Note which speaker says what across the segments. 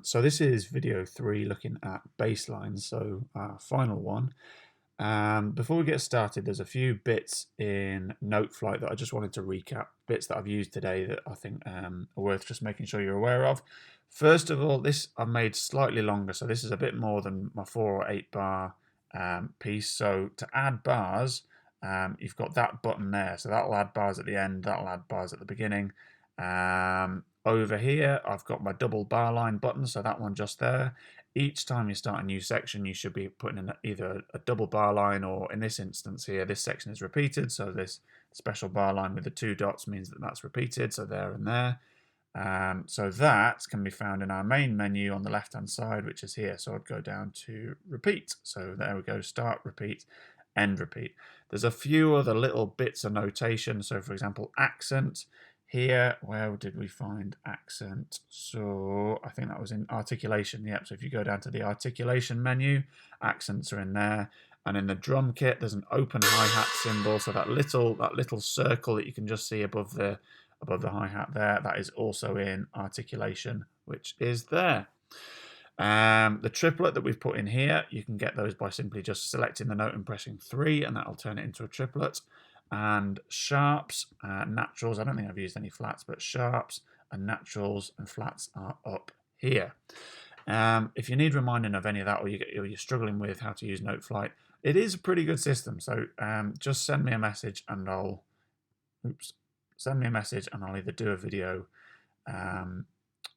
Speaker 1: So this is video 3 looking at Basslines, so our final one. Before we get started, there's a few bits in Noteflight that I just wanted to recap, bits that I've used today that I think are worth just making sure you're aware of. First of all, this I've made slightly longer, so this is a bit more than my 4 or 8 bar piece. So to add bars, you've got that button there, so that'll add bars at the end, that'll add bars at the beginning. Over here, I've got my double bar line button, so that one just there. Each time you start a new section, you should be putting in either a double bar line, or in this instance here, this section is repeated, so this special bar line with the 2 dots means that that's repeated, so there and there. So that can be found in our main menu on the left hand side, which is here. So I'd go down to repeat. So there we go, start, repeat, end, repeat. There's a few other little bits of notation. So for example, accent. Here, where did we find accent? So I think that was in articulation. Yep. So if you go down to the articulation menu, accents are in there. And in the drum kit, there's an open hi-hat symbol. So that little circle that you can just see above the hi-hat there, that is also in articulation, which is there. The triplet that we've put in here, you can get those by simply just selecting the note and pressing 3, and that'll turn it into a triplet. And sharps, naturals, I don't think I've used any flats, but sharps and naturals and flats are up here. If you need reminding of any of that, or you're struggling with how to use Noteflight, it is a pretty good system. So just send me a message and I'll either do a video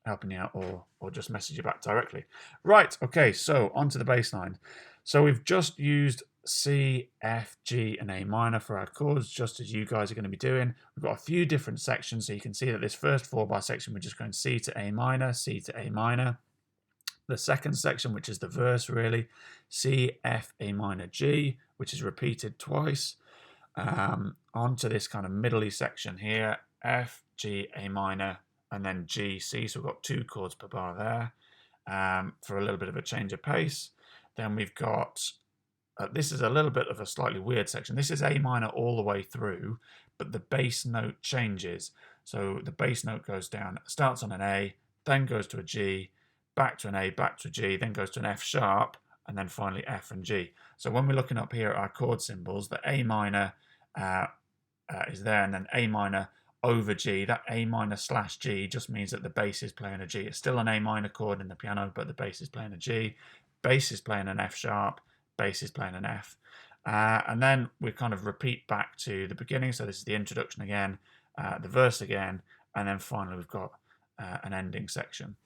Speaker 1: helping you out, or just message you back directly. Right, okay, so onto the bass line. So we've just used C, F, G, and A minor for our chords, just as you guys are going to be doing. We've got a few different sections, so you can see that this first 4-bar section, we're just going C to A minor, C to A minor. The second section, which is the verse really, C, F, A minor, G, which is repeated twice. Onto this kind of middly section here, F, G, A minor, and then G, C. So we've got 2 chords per bar there for a little bit of a change of pace. Then we've got, this is a little bit of a slightly weird section. This is A minor all the way through, but the bass note changes. So the bass note goes down, starts on an A, then goes to a G, back to an A, back to a G, then goes to an F sharp, and then finally F and G. So when we're looking up here at our chord symbols, the A minor is there, and then A minor over G. That A minor / G just means that the bass is playing a G. It's still an A minor chord in the piano, but the bass is playing a G. Bass is playing an F sharp, bass is playing an F. And then we kind of repeat back to the beginning. So this is the introduction again, the verse again, and then finally we've got an ending section.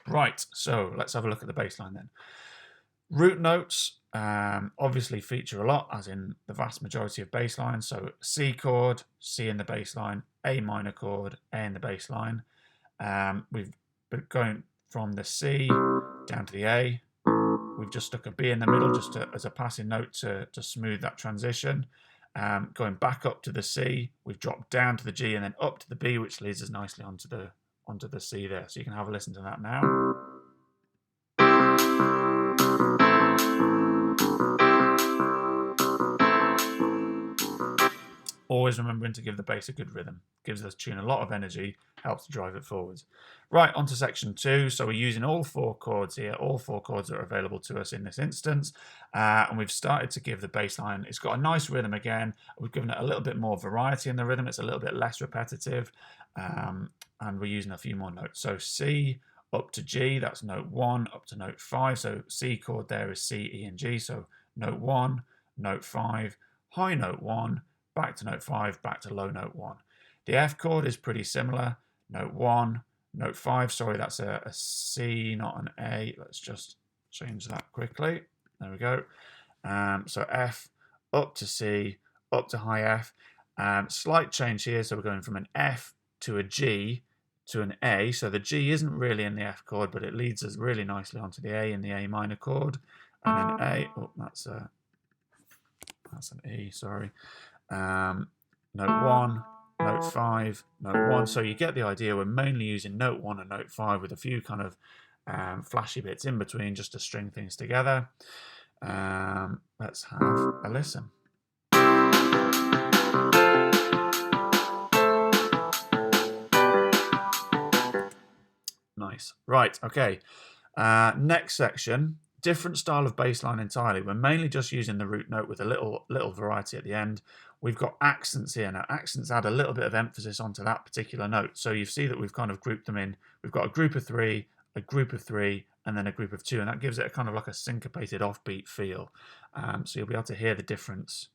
Speaker 1: Right, so let's have a look at the bass line then. Root notes obviously feature a lot, as in the vast majority of bass lines. So C chord, C in the bass line, A minor chord, A in the bass line. We've been going from the C down to the A. We've just stuck a B in the middle just as a passing note to smooth that transition. Going back up to the C, we've dropped down to the G and then up to the B, which leads us nicely onto the C there. So you can have a listen to that now. Always remembering to give the bass a good rhythm. Gives the tune a lot of energy, helps to drive it forwards. Right, on to section 2. So we're using all 4 chords here, all 4 chords that are available to us in this instance. And we've started to give the bass line, it's got a nice rhythm again. We've given it a little bit more variety in the rhythm. It's a little bit less repetitive. And we're using a few more notes. So C up to G, that's note 1, up to note 5. So C chord there is C, E, and G. So note 1, note 5, high note 1, back to note 5, back to low note 1. The F chord is pretty similar. Note 1, note 5. Sorry, that's a C, not an A. Let's just change that quickly. There we go. So F up to C, up to high F. Slight change here. So we're going from an F to a G to an A. So the G isn't really in the F chord, but it leads us really nicely onto the A in the A minor chord. And then A. Oh, that's an E, sorry. Note 1, note 5, note 1. So you get the idea. We're mainly using note 1 and note 5 with a few kind of flashy bits in between just to string things together. Let's have a listen. Nice. Nice. Right, okay. Next section, different style of bass line entirely. We're mainly just using the root note with a little variety at the end. We've got accents here. Now, accents add a little bit of emphasis onto that particular note. So you see that we've kind of grouped them in. We've got a group of three, and then a group of two, and that gives it a kind of like a syncopated offbeat feel. So you'll be able to hear the difference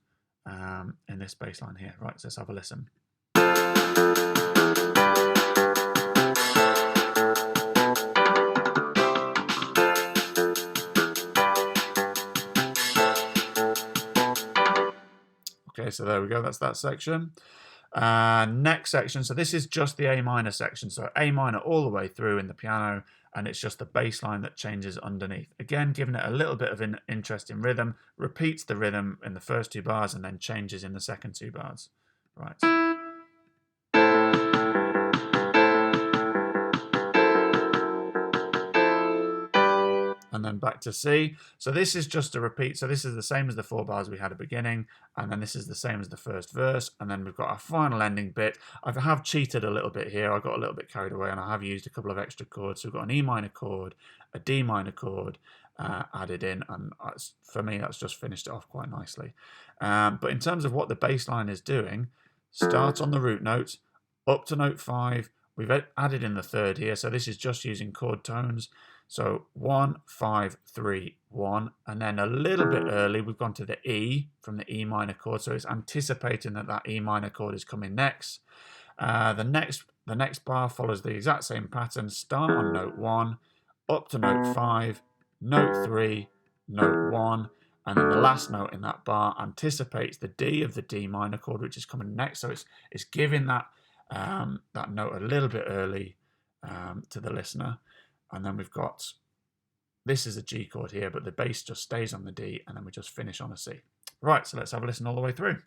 Speaker 1: in this bass line here. Right, so let's have a listen. Okay, so there we go, that's that section. Next section, so this is just the A minor section, so A minor all the way through in the piano, and it's just the bass line that changes underneath. Again, giving it a little bit of an interest in rhythm, repeats the rhythm in the first two bars and then changes in the second two bars. Right. And then back to C. So this is just a repeat. So this is the same as the 4 bars we had at the beginning, and then this is the same as the first verse, and then we've got our final ending bit. I have cheated a little bit here. I got a little bit carried away, and I have used a couple of extra chords. So we've got an E minor chord, a D minor chord added in, and for me that's just finished it off quite nicely. But in terms of what the bass line is doing, start on the root note, up to note 5. We've added in the third here, so this is just using chord tones. So 1, 5, 3, 1, and then a little bit early we've gone to the E from the E minor chord, so it's anticipating that that E minor chord is coming next. The next bar follows the exact same pattern. Start on note 1, up to note 5, note 3, note 1, and then the last note in that bar anticipates the D of the D minor chord, which is coming next. So it's giving that that note a little bit early to the listener. And then we've got, this is a G chord here, but the bass just stays on the D, and then we just finish on a C. Right, so let's have a listen all the way through.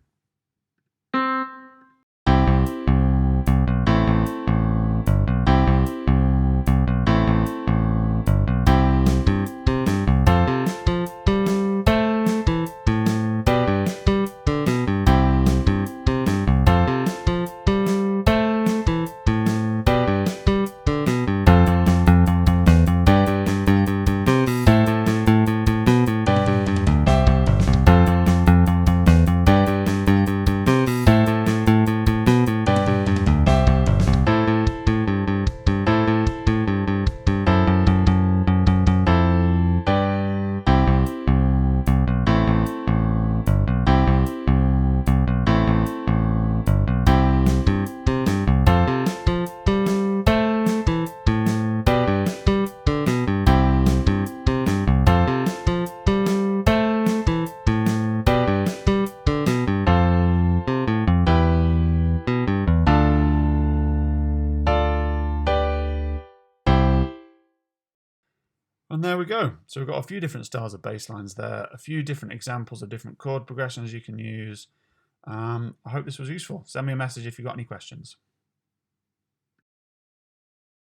Speaker 1: And there we go. So we've got a few different styles of bass lines there, a few different examples of different chord progressions you can use. I hope this was useful. Send me a message if you've got any questions.